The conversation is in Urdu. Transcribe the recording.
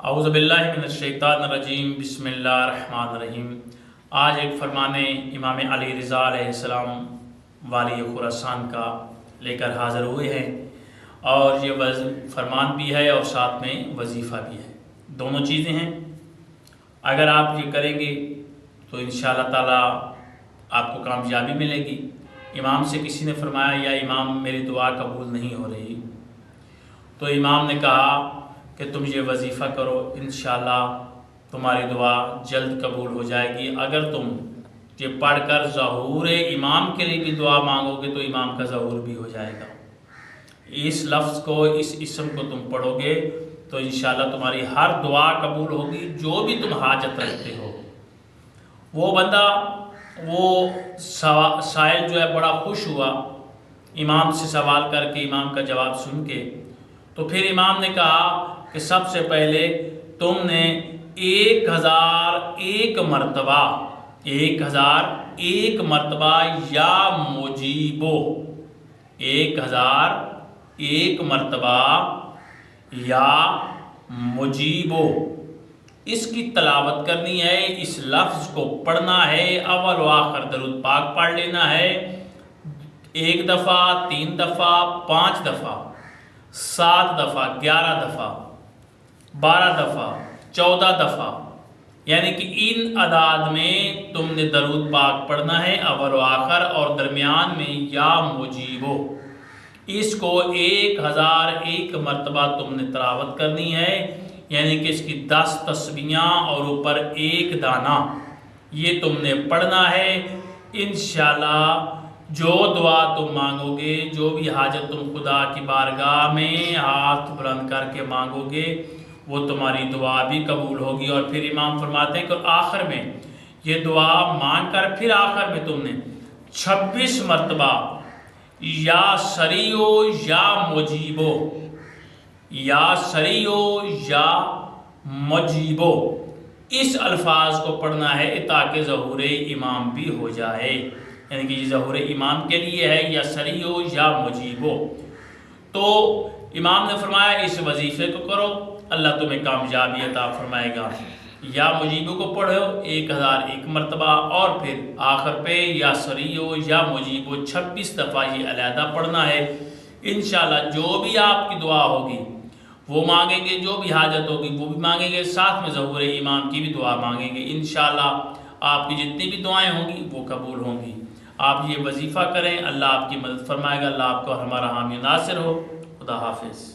اعوذ باللہ من الشیطان الرجیم، بسم اللہ الرحمن الرحیم۔ آج ایک فرمان امام علی رضا علیہ السلام والی خراسان کا لے کر حاضر ہوئے ہیں، اور یہ فرمان بھی ہے اور ساتھ میں وظیفہ بھی ہے، دونوں چیزیں ہیں۔ اگر آپ یہ کریں گے تو انشاءاللہ تعالی آپ کو کامیابی ملے گی۔ امام سے کسی نے فرمایا، یا امام میری دعا قبول نہیں ہو رہی، تو امام نے کہا کہ تم یہ وظیفہ کرو، انشاءاللہ تمہاری دعا جلد قبول ہو جائے گی۔ اگر تم یہ پڑھ کر ظہور امام کے لیے بھی دعا مانگو گے تو امام کا ظہور بھی ہو جائے گا۔ اس لفظ کو، اس اسم کو تم پڑھو گے تو انشاءاللہ تمہاری ہر دعا قبول ہوگی، جو بھی تم حاجت رکھتے ہو۔ وہ بندہ، وہ سائل جو ہے بڑا خوش ہوا امام سے سوال کر کے، امام کا جواب سن کے۔ تو پھر امام نے کہا کہ سب سے پہلے تم نے 1001 مرتبہ یا مجیبو، 1001 مرتبہ یا مجیبو اس کی تلاوت کرنی ہے، اس لفظ کو پڑھنا ہے، اول و آخر درود پاک پڑھ لینا ہے، 1 دفعہ، 3 دفعہ، 5 دفعہ، 7 دفعہ، 11 دفعہ، 12 دفعہ، 14 دفعہ، یعنی کہ ان اعداد میں تم نے درود پاک پڑھنا ہے، اول و آخر، اور درمیان میں یا مجیبو، اس کو 1001 مرتبہ تم نے تلاوت کرنی ہے، یعنی کہ اس کی 10 تسبیحاں اور اوپر 1 دانہ یہ تم نے پڑھنا ہے۔ انشاءاللہ جو دعا تم مانگو گے، جو بھی حاجت تم خدا کی بارگاہ میں ہاتھ بلند کر کے مانگو گے، وہ تمہاری دعا بھی قبول ہوگی۔ اور پھر امام فرماتے ہیں کہ آخر میں یہ دعا مانگ کر پھر آخر میں تم نے 26 مرتبہ یا سریو یا مجیبو، یا سریو یا مجیبو اس الفاظ کو پڑھنا ہے، تاکہ ظہور امام بھی ہو جائے، یعنی کہ یہ ظہور امام کے لیے ہے، یا سریو یا مجیبو۔ تو امام نے فرمایا اس وظیفے کو کرو، اللہ تمہیں کامیابی عطا فرمائے گا۔ یا مجیبو کو پڑھو 1001 مرتبہ، اور پھر آخر پہ یا سریو یا مجیبو 26 دفعہ یہ علیحدہ پڑھنا ہے۔ انشاءاللہ جو بھی آپ کی دعا ہوگی وہ مانگیں گے، جو بھی حاجت ہوگی وہ بھی مانگیں گے، ساتھ میں ظہور امام کی بھی دعا مانگیں گے۔ انشاءاللہ آپ کی جتنی بھی دعائیں ہوں گی وہ قبول ہوں گی۔ آپ یہ وظیفہ کریں، اللہ آپ کی مدد فرمائے گا، اللہ آپ کو ہمارا حامی ناصر ہو۔ خدا حافظ۔